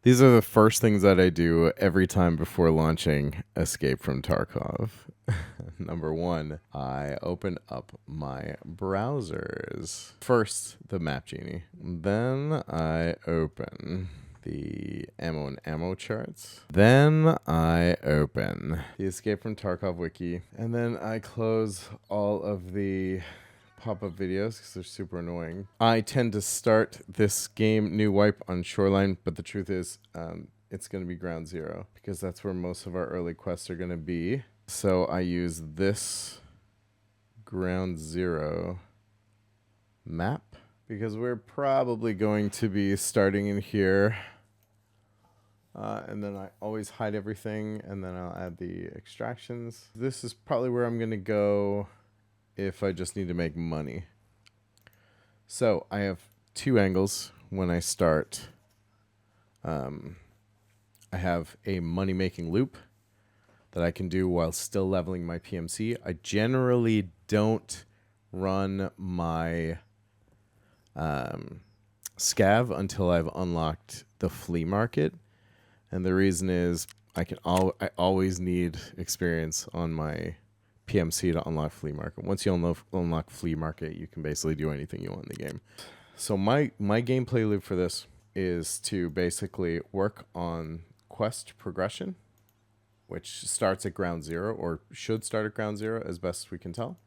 These are the first things that I do every time before launching Escape from Tarkov. Number one, I open up my browsers. First, the Map Genie. Then I open the ammo and ammo charts. Then I open the Escape from Tarkov wiki. And then I close all of the pop-up videos because they're super annoying. I tend to start this game new wipe on Shoreline, but the truth is it's going to be ground zero because that's where most of our early quests are going to be. So I use this ground zero map because we're probably going to be starting in here. And then I always hide everything, and then I'll add the extractions. This is probably where I'm going to go if I just need to make money. So I have two angles when I start. I have a money-making loop that I can do while still leveling my PMC. I generally don't run my scav until I've unlocked the flea market. And the reason is I always need experience on my PMC to unlock flea market. Once you unlock flea market, you can basically do anything you want in the game. So my gameplay loop for this is to basically work on quest progression, which starts at ground zero, or should start at ground zero as best we can tell.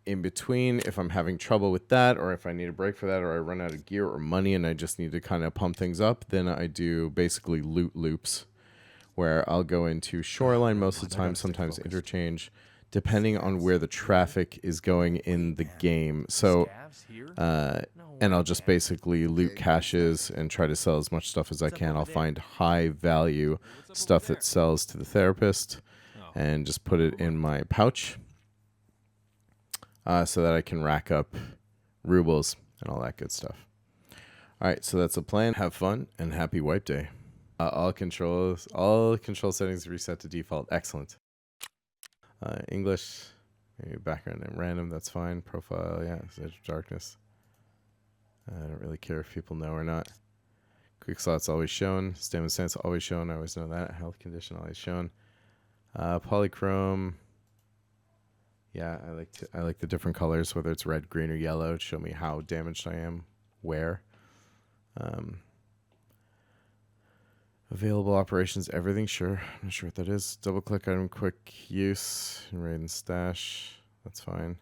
In between, if I'm having trouble with that, or if I need a break for that, or I run out of gear or money and I just need to kind of pump things up, then I do basically loot loops where I'll go into Shoreline most of the time, sometimes interchange, depending on where the traffic is going in the game. So, and I'll just basically loot caches and try to sell as much stuff as I can. I'll find high value stuff that sells to the therapist and just put it in my pouch so that I can rack up rubles and all that good stuff. All right, so that's the plan. Have fun and happy wipe day. All control settings reset to default. Excellent. English, maybe background and random. That's fine. Profile, yeah. Edge of darkness. I don't really care if people know or not. Quick slots always shown. Stamina sense always shown. I always know that. Health condition always shown. Polychrome. Yeah, I like the different colors, whether it's red, green, or yellow, to show me how damaged I am, where. Available operations, everything, sure. I'm not sure what that is. Double click item, quick use, raid and stash. That's fine.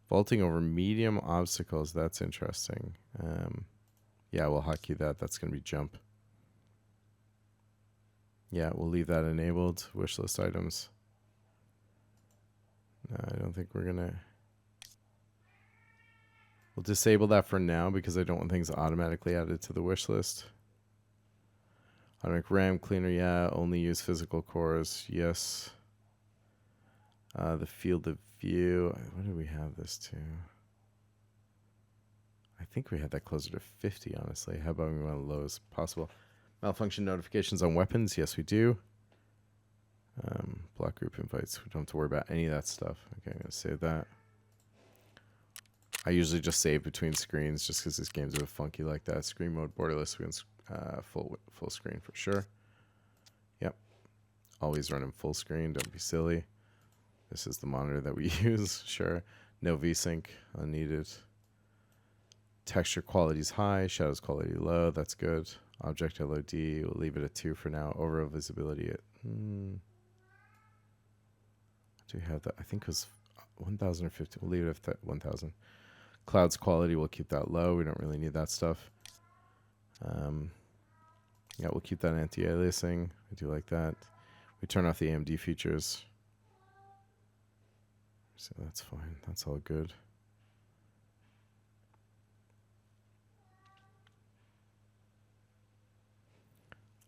Vaulting over medium obstacles, that's interesting. Yeah, we'll hotkey that. That's going to be jump. Yeah, we'll leave that enabled. Wishlist items. No, I don't think we're going to... We'll disable that for now because I don't want things automatically added to the wish list. Automatic RAM cleaner, yeah. Only use physical cores, yes. The field of view, what do we have this to? I think we had that closer to 50, honestly. How about we want to low as possible? Malfunction notifications on weapons, yes we do. Block group invites, we don't have to worry about any of that stuff. Okay, I'm going to save that. I usually just save between screens just because this game's a bit funky like that. Screen mode, borderless, we can full screen for sure. Yep. Always run in full screen. Don't be silly. This is the monitor that we use. Sure. No VSync. Unneeded. Texture quality is high. Shadows quality low. That's good. Object LOD. We'll leave it at 2 for now. Overall visibility at... do we have that? I think it was 1,000 or 50. We'll leave it at 1,000. Clouds quality, we'll keep that low. We don't really need that stuff. Yeah, we'll keep that anti-aliasing. I do like that. We turn off the AMD features. So that's fine. That's all good.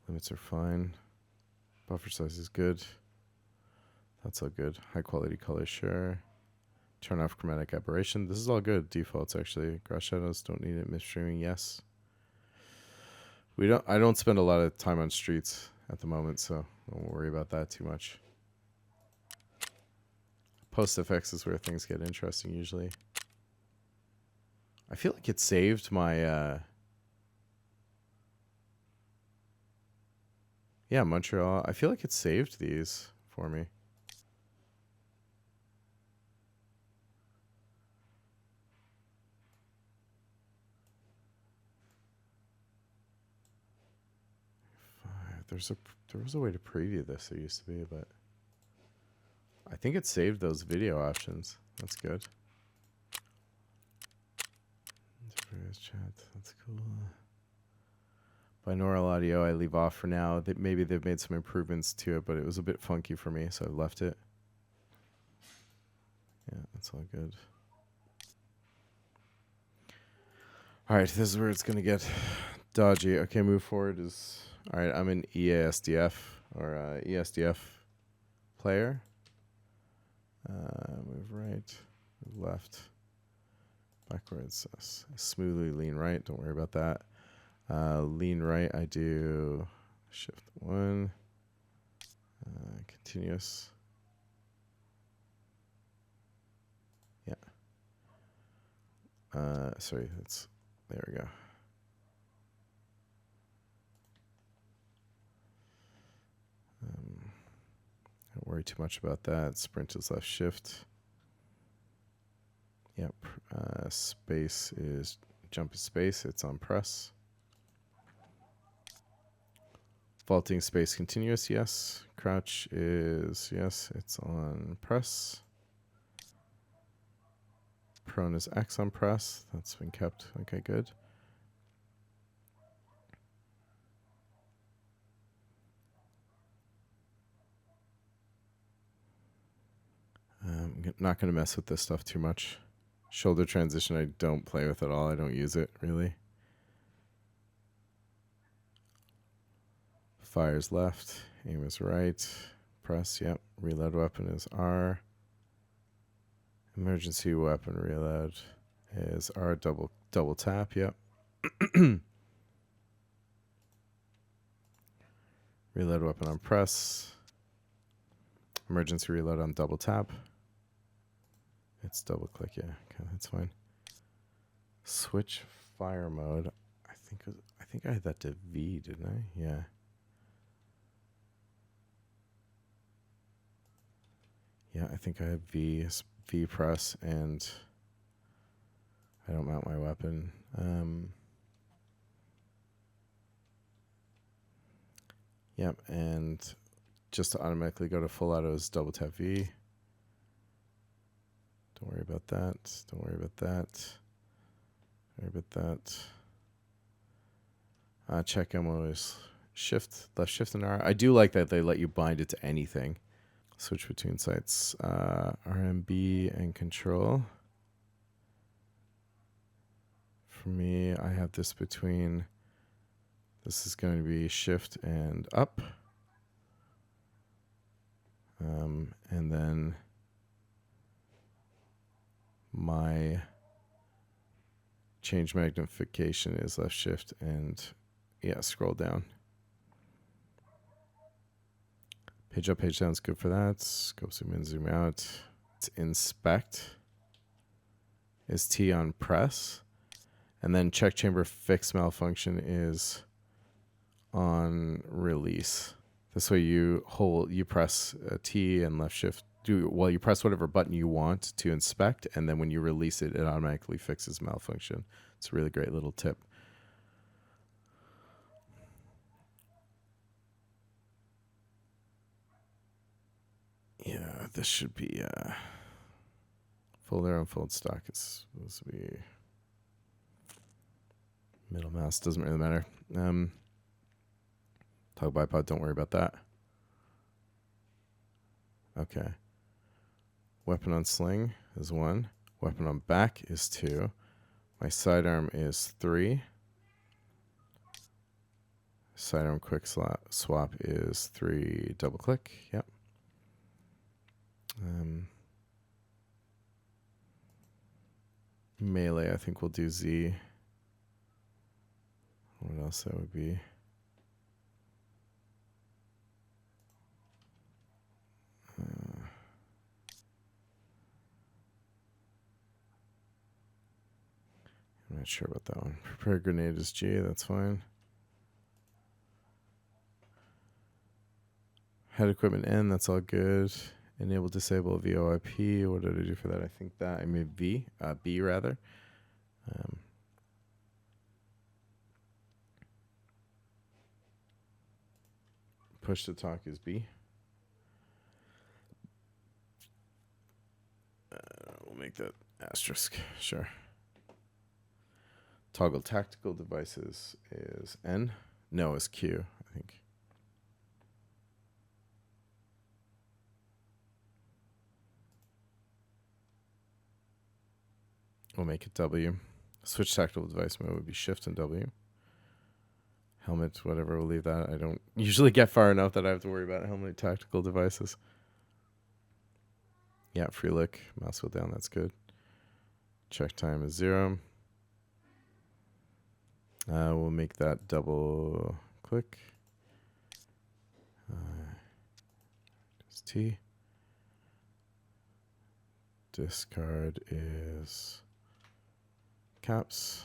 Limits are fine. Buffer size is good. That's all good. High quality color, sure. Turn off chromatic aberration. This is all good. Defaults, actually. Grass shadows, don't need it. Midstreaming, yes. I don't spend a lot of time on streets at the moment, so don't worry about that too much. Post effects is where things get interesting usually. I feel like it saved my Yeah, Montreal. I feel like it saved these for me. There was a way to preview this. There used to be, but I think it saved those video options. That's good. Chat. That's cool. Binaural audio I leave off for now. Maybe they've made some improvements to it, but it was a bit funky for me, so I left it. Yeah, that's all good. All right, this is where it's gonna get dodgy. Okay, move forward is all right. I'm an EASDF or ESDF player. Move right, move left, backwards. Smoothly lean right. Don't worry about that. Lean right. I do shift 1. Continuous. Yeah. Sorry. There we go. Don't worry too much about that. Sprint is left shift. Yep. Space is jump is space. It's on press. Vaulting space continuous. Yes. Crouch is yes. It's on press. Prone is X on press. That's been kept. Okay, good. I'm not going to mess with this stuff too much. Shoulder transition I don't play with at all. I don't use it, really. Fire's left. Aim is right. Press, yep. Reload weapon is R. Emergency weapon reload is R. Double tap, yep. Reload weapon on press. Emergency reload on double tap. It's double click, yeah. Okay, that's fine. Switch fire mode. I think I had that to V, didn't I? Yeah. Yeah, I think I have V press, and I don't mount my weapon. Yep, and just to automatically go to full auto is double tap V. Don't worry about that. Don't worry about that. Don't worry about that. Check ammo is shift, left shift and R. I do like that they let you bind it to anything. Switch between sights. RMB and control. For me, I have this between. This is going to be shift and up. And then my change magnification is left shift and yeah, scroll down. Page up, page down is good for that. Scope zoom in, zoom out. It's inspect is T on press. And then check chamber fix malfunction is on release. This way you press T and left shift. You press whatever button you want to inspect, and then when you release it, it automatically fixes malfunction. It's a really great little tip. Yeah, this should be fold arrow and fold stock is supposed to be middle mouse. Doesn't really matter. Toggle bipod, don't worry about that. Okay. Weapon on sling is 1. Weapon on back is 2. My sidearm is 3. Sidearm quick swap is 3 double click. Yep. Melee, I think we'll do Z. What else that would be? I'm not sure about that one. Prepare grenade is G, that's fine. Head equipment in, that's all good. Enable disable VoIP. What did I do for that? I think that I made B rather. Push to talk is B. We'll make that asterisk, sure. Toggle tactical devices is N. No, is Q, I think. We'll make it W. Switch tactical device mode would be Shift and W. Helmet, whatever, we'll leave that. I don't usually get far enough that I have to worry about helmet tactical devices. Yeah, free look, mouse wheel down, that's good. Check time is 0. We'll make that double click. Just T. Discard is caps.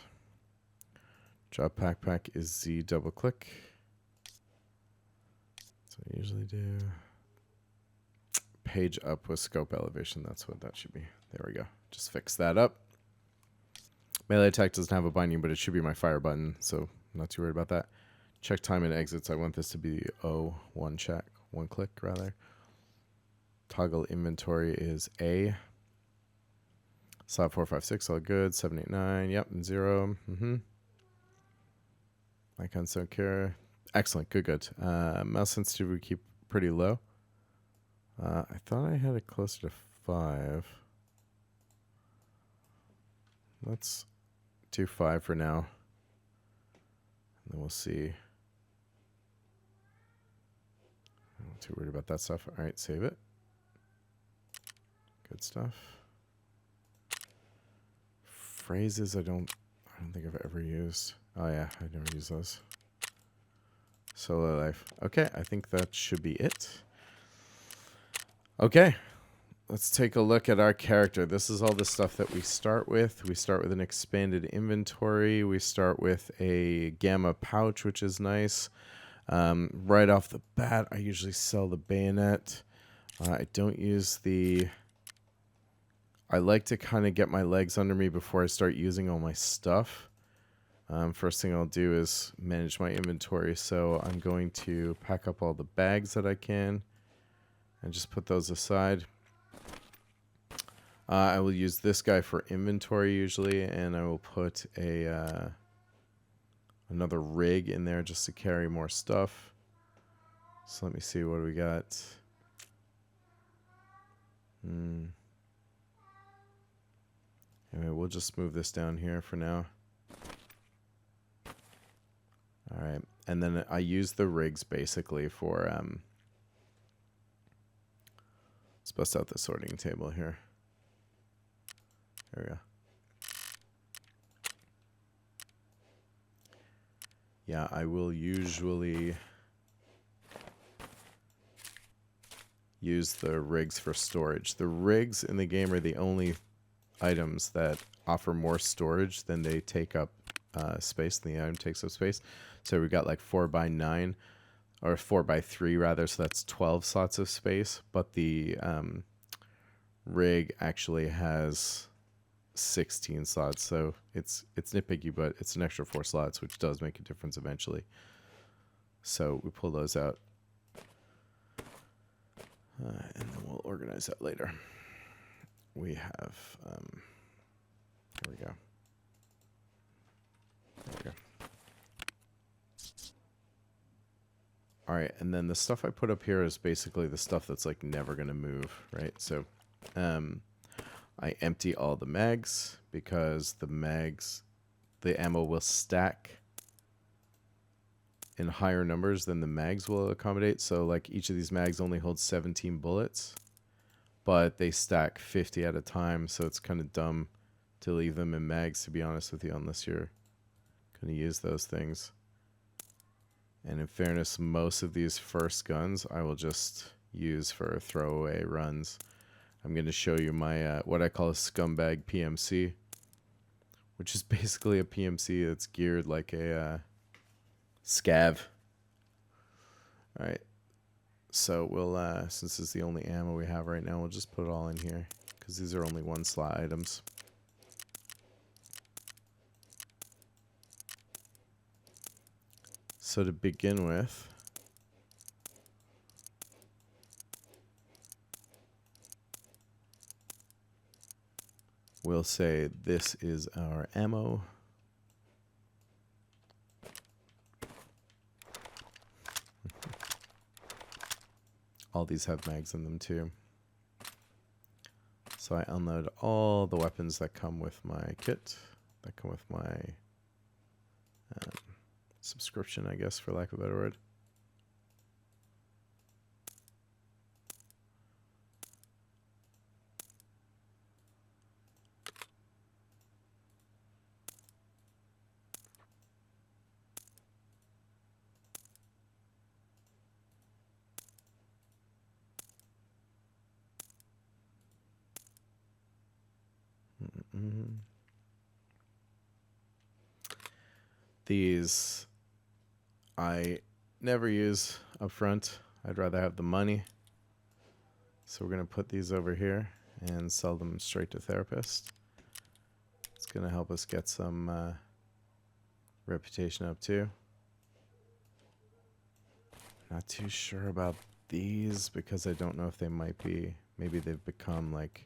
Drop backpack is Z double click. That's what I usually do. Page up with scope elevation. That's what that should be. There we go. Just fix that up. Melee attack doesn't have a binding, but it should be my fire button, so I'm not too worried about that. Check time and exits. I want this to be O1 check, 1 click rather. Toggle inventory is A. Slot 4, 5, 6, all good. 7, 8, 9, yep, and 0. Icon secure. Excellent, good. Mouse sensitivity we keep pretty low. I thought I had it closer to 5. Let's do 5 for now. And then we'll see. I'm not too worried about that stuff. All right, save it. Good stuff. Phrases I don't think I've ever used. Oh yeah, I never use those. Solo life. Okay, I think that should be it. Okay, let's take a look at our character. This is all the stuff that we start with. We start with an expanded inventory. We start with a gamma pouch, which is nice. Right off the bat, I usually sell the bayonet. I don't use the... I like to kind of get my legs under me before I start using all my stuff. First thing I'll do is manage my inventory. So I'm going to pack up all the bags that I can and just put those aside. I will use this guy for inventory usually, and I will put a another rig in there just to carry more stuff. So let me see what we got. Anyway, we'll just move this down here for now. All right, and then I use the rigs basically for let's bust out the sorting table here. There we go. Yeah, I will usually use the rigs for storage. The rigs in the game are the only items that offer more storage than they take up space, than the item takes up space. So we got like 4x9 or 4x3 rather, so that's 12 slots of space, but the rig actually has 16 slots, so it's nitpicky, but it's an extra 4 slots, which does make a difference eventually. So we pull those out, and then we'll organize that later. We have here we go. There we go. All right, and then the stuff I put up here is basically the stuff that's like never gonna move, right? So I empty all the mags because the ammo will stack in higher numbers than the mags will accommodate. So like each of these mags only holds 17 bullets, but they stack 50 at a time. So it's kind of dumb to leave them in mags, to be honest with you, unless you're going to use those things. And in fairness, most of these first guns I will just use for throwaway runs. I'm going to show you my what I call a scumbag PMC, which is basically a PMC that's geared like a scav. All right. So we'll, since it's the only ammo we have right now, we'll just put it all in here because these are only 1 slot items. So to begin with, we'll say this is our ammo. All these have mags in them too. So I unload all the weapons that come with my kit, that come with my subscription, I guess, for lack of a better word. These I never use up front. I'd rather have the money. So we're going to put these over here and sell them straight to therapist. It's going to help us get some reputation up too. Not too sure about these because I don't know if they might be, maybe they've become like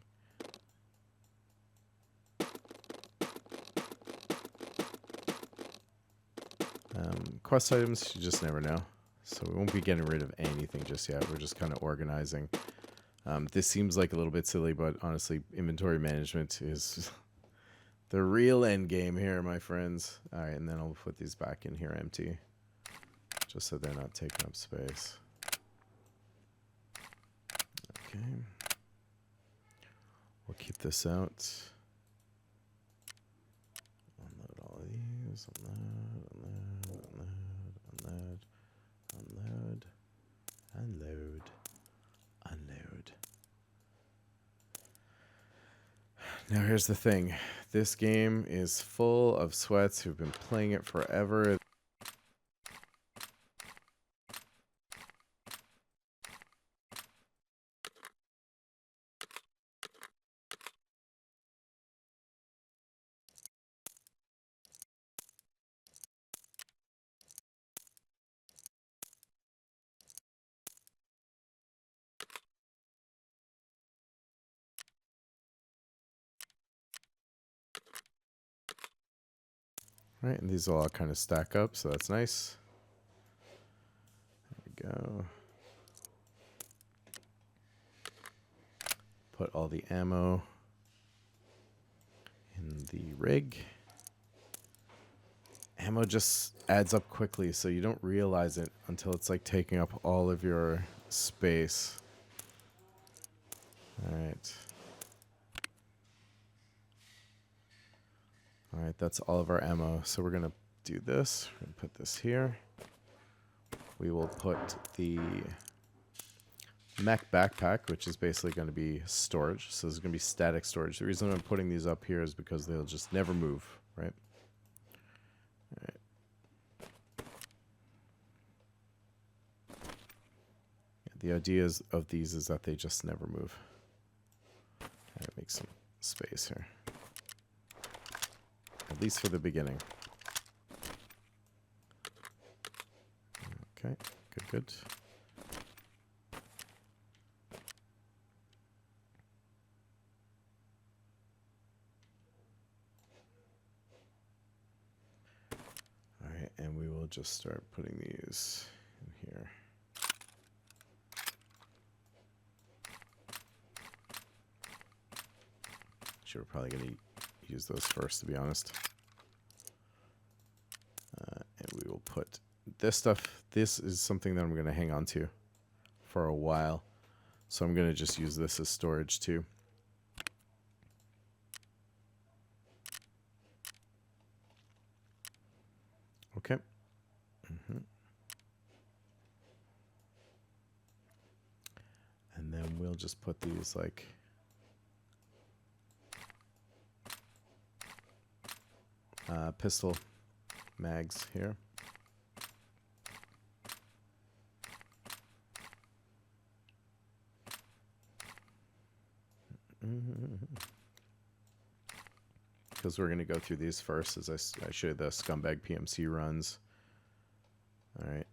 quest items. You just never know. So we won't be getting rid of anything just yet. We're just kind of organizing. This seems like a little bit silly, but honestly, inventory management is the real end game here, my friends. All right, and then I'll put these back in here empty, just so they're not taking up space. Okay. We'll keep this out. Unload all of these. Unload. Now here's the thing. This game is full of sweats who've been playing it forever. Right, and these all kind of stack up, so that's nice. There we go. Put all the ammo in the rig. Ammo just adds up quickly, so you don't realize it until it's like taking up all of your space. All right. All right, that's all of our ammo. So we're going to do this. We're going to put this here. We will put the mech backpack, which is basically going to be storage. So this is going to be static storage. The reason I'm putting these up here is because they'll just never move, right? All right. The idea of these is that they just never move. All right, make some space here. At least for the beginning. Okay, good. All right, and we will just start putting these in here. We're probably going to use those first, to be honest. And we will put this stuff. This is something that I'm going to hang on to for a while. So I'm going to just use this as storage too. Okay. And then we'll just put these like... pistol mags here. Because we're going to go through these first as I show you the scumbag PMC runs. All right.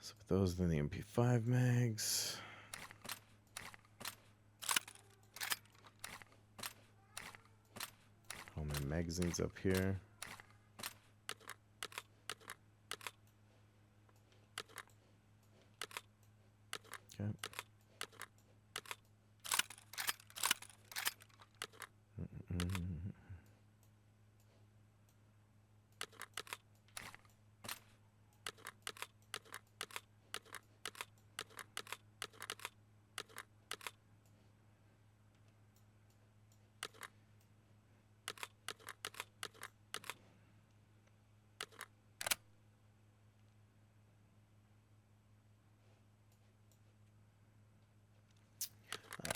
So those are the MP5 mags. All my magazines up here. Okay.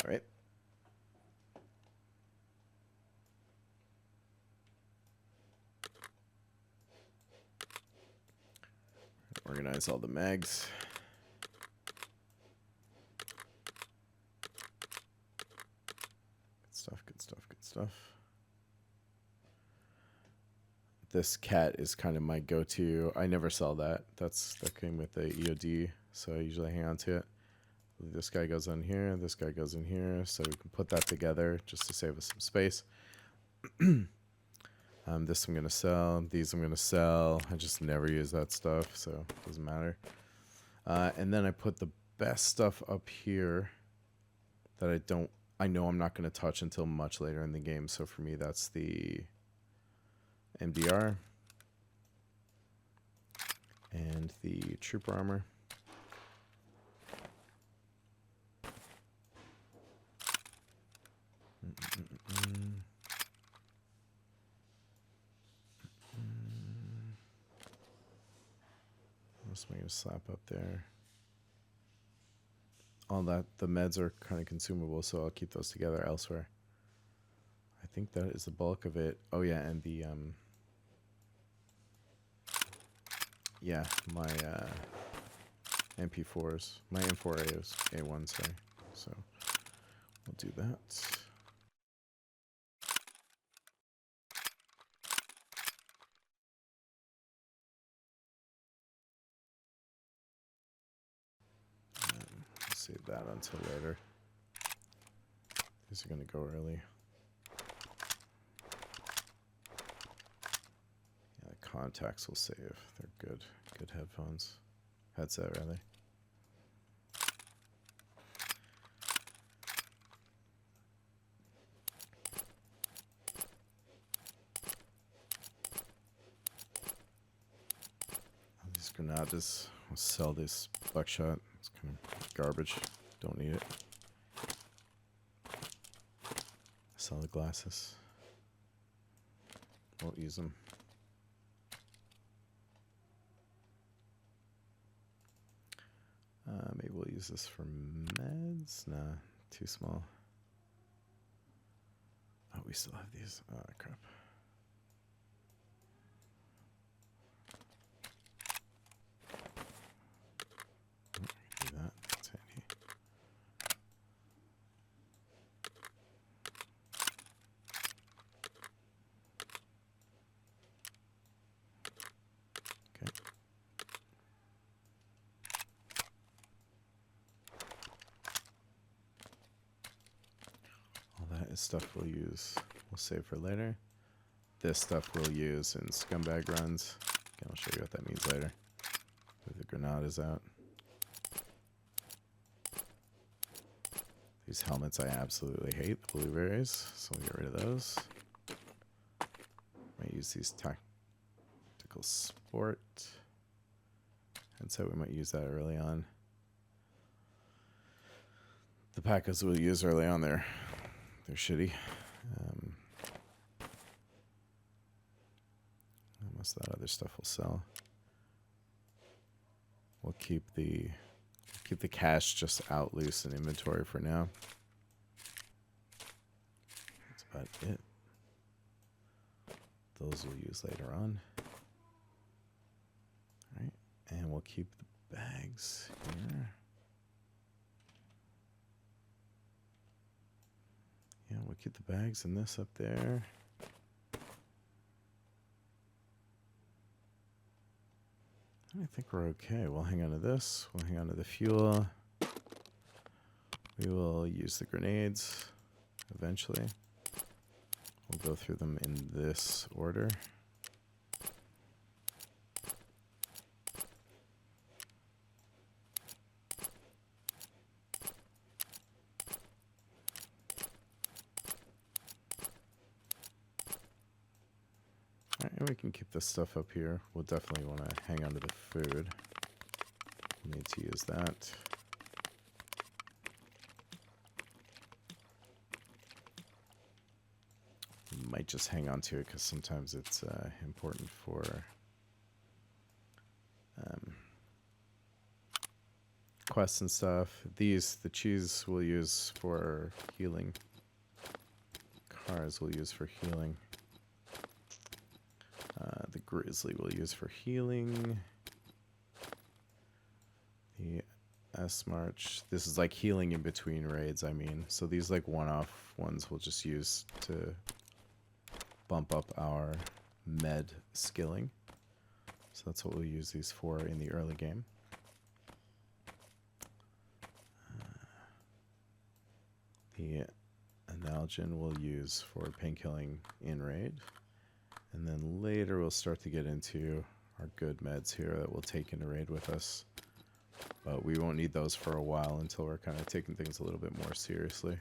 All right. Organize all the mags. Good stuff, good stuff, good stuff. This cat is kind of my go-to. I never sell that. That came with the EOD, so I usually hang on to it. This guy goes in here, this guy goes in here, so we can put that together just to save us some space. This I'm going to sell. These I'm going to sell. I just never use that stuff, so it doesn't matter. And then I put the best stuff up here that I know I'm not going to touch until much later in the game. So for me, that's the MDR and the trooper armor. What else am I going to slap up there? All that, the meds are kind of consumable, so I'll keep those together elsewhere. I think that is the bulk of it. Oh yeah, and the yeah, my MP4s, my M4 A01, sorry. So we'll do that. Save that until later. These are going to go early. Yeah, the contacts will save. They're good. Good headphones. Headset, rather. These granadas. I'll sell this buckshot. It's kind of garbage. Don't need it. Sell the glasses. Won't use them. Maybe we'll use this for meds. Nah, too small. Oh, we still have these. Oh, crap. Do that. That's handy. Okay. All that is stuff we'll use. We'll save for later. This stuff we'll use in scumbag runs. Okay, I'll show you what that means later. Move the granadas out. These helmets I absolutely hate, the blueberries, so we'll get rid of those. Might use these tactical sport. And so we might use that early on. The Packas we'll use early on, they're shitty. Most of that other stuff will sell. We'll keep the cash just out loose in inventory for now. That's about it. Those we'll use later on. All right, and we'll keep the bags here. we'll keep the bags and this up there. I think we're okay. We'll hang on to this. We'll hang on to the fuel. We will use the grenades eventually. We'll go through them in this order. And we can keep this stuff up here. We'll definitely want to hang on to the food. We need to use that. We might just hang on to it because sometimes it's important for quests and stuff. These, the cheese we'll use for healing. Cars we'll use for healing. The grizzly we'll use for healing. The S-March. This is like healing in between raids, I mean. So these like one-off ones we'll just use to bump up our med skilling. So that's what we'll use these for in the early game. The Analgin we'll use for painkilling in raid. And then later we'll start to get into our good meds here that we'll take into raid with us. But we won't need those for a while until we're kind of taking things a little bit more seriously.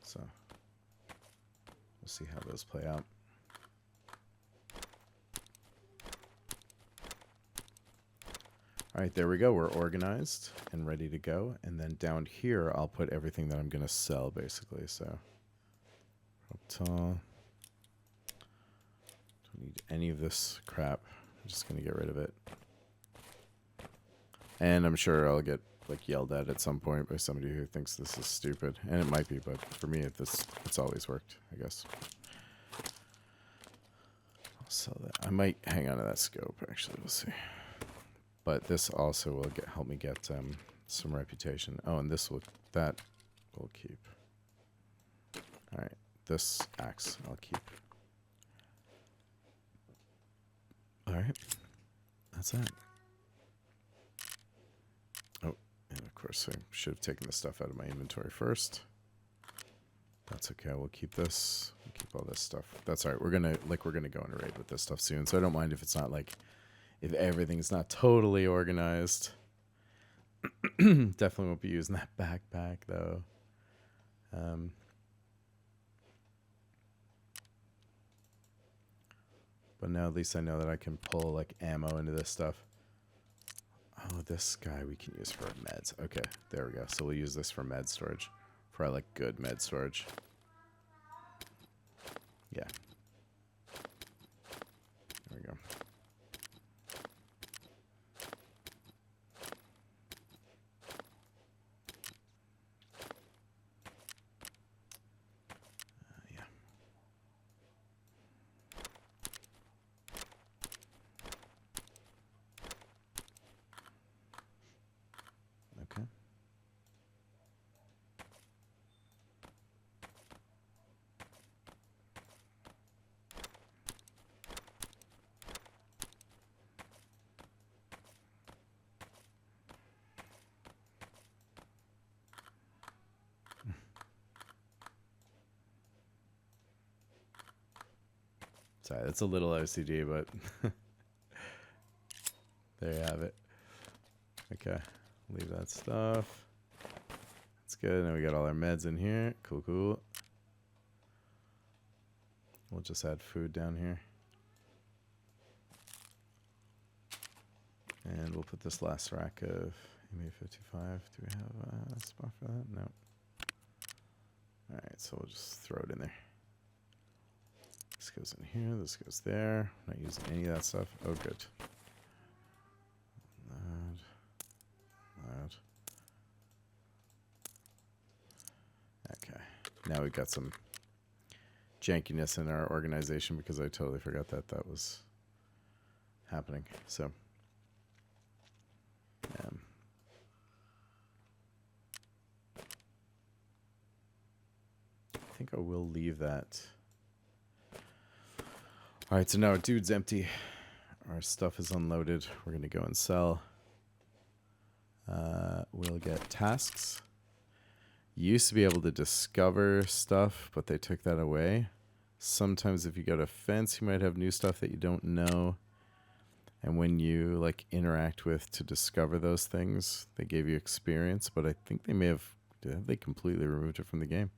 So we'll see how those play out. All right, there we go. We're organized and ready to go. And then down here, I'll put everything that I'm going to sell, basically. So, don't need any of this crap. I'm just going to get rid of it. And I'm sure I'll get like yelled at some point by somebody who thinks this is stupid. And it might be, but for me, it's always worked, I guess. I'll sell that. I might hang on to that scope, actually. We'll see. But this also will help me get some reputation. Oh, and that we'll keep. All right, this axe I'll keep. All right, that's that. Oh, and of course I should have taken the stuff out of my inventory first. That's okay. We'll keep this. We'll keep all this stuff. That's all right. We're gonna go on a raid with this stuff soon. So I don't mind if it's not like. If everything's not totally organized. Definitely won't be using that backpack, though. But now at least I know that I can pull, like, ammo into this stuff. Oh, this guy we can use for meds. Okay, there we go. So we'll use this for med storage. For, like, good med storage. Yeah. There we go. Sorry, that's a little OCD, but there you have it. Okay, leave that stuff. That's good. Now we got all our meds in here. Cool, cool. We'll just add food down here. And we'll put this last rack of MA55. Do we have a spot for that? No. All right, so we'll just throw it in there. This goes in here, this goes there. Not using any of that stuff. Oh, good. That. Okay. Now we've got some jankiness in our organization because I totally forgot that was happening. So, think I will leave that. All right, so now our dude's empty. Our stuff is unloaded. We're going to go and sell. We'll get tasks. You used to be able to discover stuff, but they took that away. Sometimes if you go to fence, you might have new stuff that you don't know. And when you like interact with to discover those things, they gave you experience, but I think they may have they completely removed it from the game.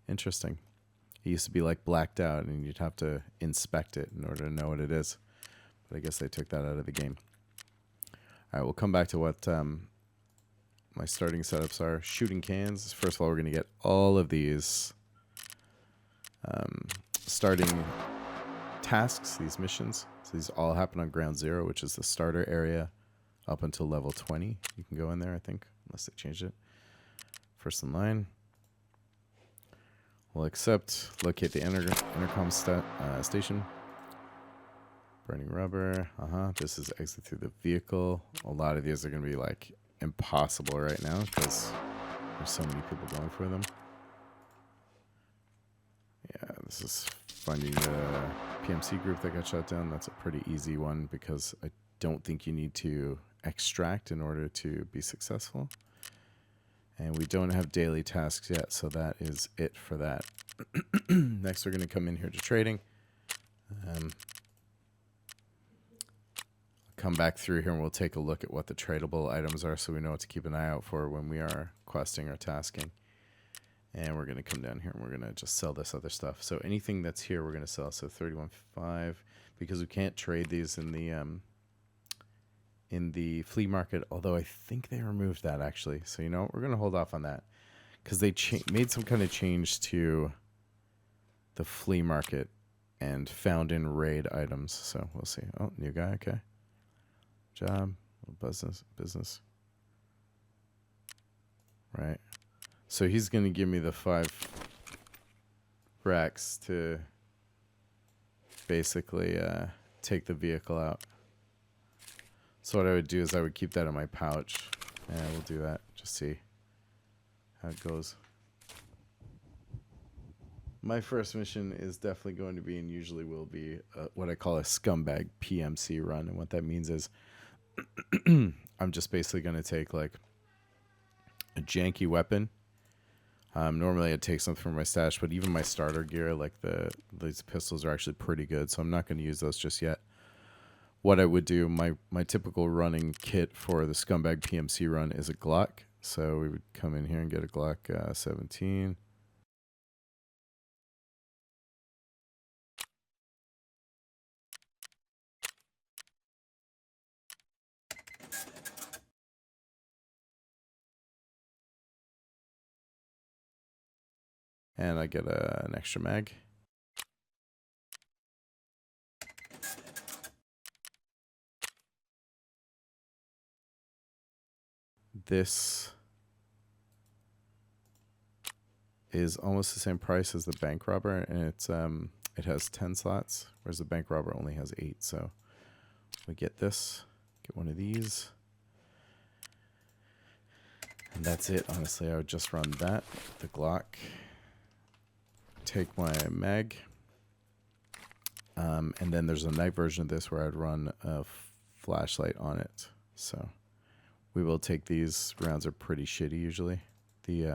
Interesting. It used to be like blacked out and you'd have to inspect it in order to know what it is. But I guess they took that out of the game. All right, we'll come back to what my starting setups are. Shooting cans. First of all, we're going to get all of these starting tasks, these missions. So these all happen on ground 0, which is the starter area up until level 20. You can go in there, I think, unless they changed it. First in line. We'll accept, locate the intercom station. Burning rubber. This is exit through the vehicle. A lot of these are going to be like impossible right now because there's so many people going for them. Yeah, this is finding the PMC group that got shut down. That's a pretty easy one because I don't think you need to extract in order to be successful. And we don't have daily tasks yet, so that is it for that. Next, we're going to come in here to trading. Come back through here and we'll take a look at what the tradable items are so we know what to keep an eye out for when we are questing or tasking. And we're going to come down here and we're going to just sell this other stuff. So anything that's here, we're going to sell. So 31.5, because we can't trade these in the flea market, although I think they removed that actually. So you know what? We're going to hold off on that because they made some kind of change to the flea market and found in raid items. So we'll see. Oh, new guy. Okay. Job. Business. Right. So he's going to give me the 5 racks to basically take the vehicle out. So what I would do is I would keep that in my pouch. And we'll do that. Just see how it goes. My first mission is definitely going to be, and usually will be, what I call a scumbag PMC run. And what that means is I'm just basically going to take like a janky weapon. Normally I'd take something from my stash, but even my starter gear, like these pistols are actually pretty good. So I'm not going to use those just yet. What I would do, my typical running kit for the scumbag PMC run is a Glock. So we would come in here and get a Glock 17. And I get an extra mag. This is almost the same price as the bank robber, and it's it has 10 slots, whereas the bank robber only has 8. So we get this, get one of these, and that's it. Honestly, I would just run that, the Glock, take my mag, and then there's a night version of this where I'd run a flashlight on it. So we will take these. Rounds are pretty shitty usually. These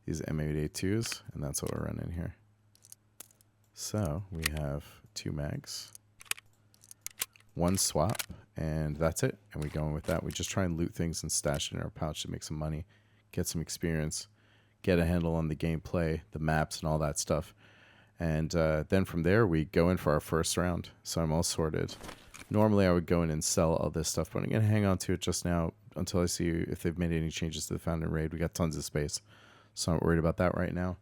M8A2s, and that's what we're running here. So we have 2 mags, 1 swap, and that's it. And we go in with that. We just try and loot things and stash it in our pouch to make some money, get some experience, get a handle on the gameplay, the maps, and all that stuff. And then from there, we go in for our first round. So I'm all sorted. Normally, I would go in and sell all this stuff, but I'm going to hang on to it just now until I see if they've made any changes to the Founding Raid. We got tons of space, so I'm not worried about that right now.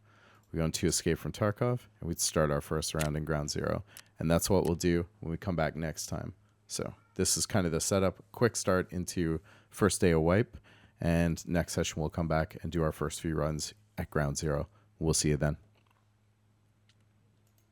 We go into Escape from Tarkov, and we'd start our first round in Ground Zero. And that's what we'll do when we come back next time. So this is kind of the setup, quick start into first day of wipe. And next session, we'll come back and do our first few runs at Ground Zero. We'll see you then.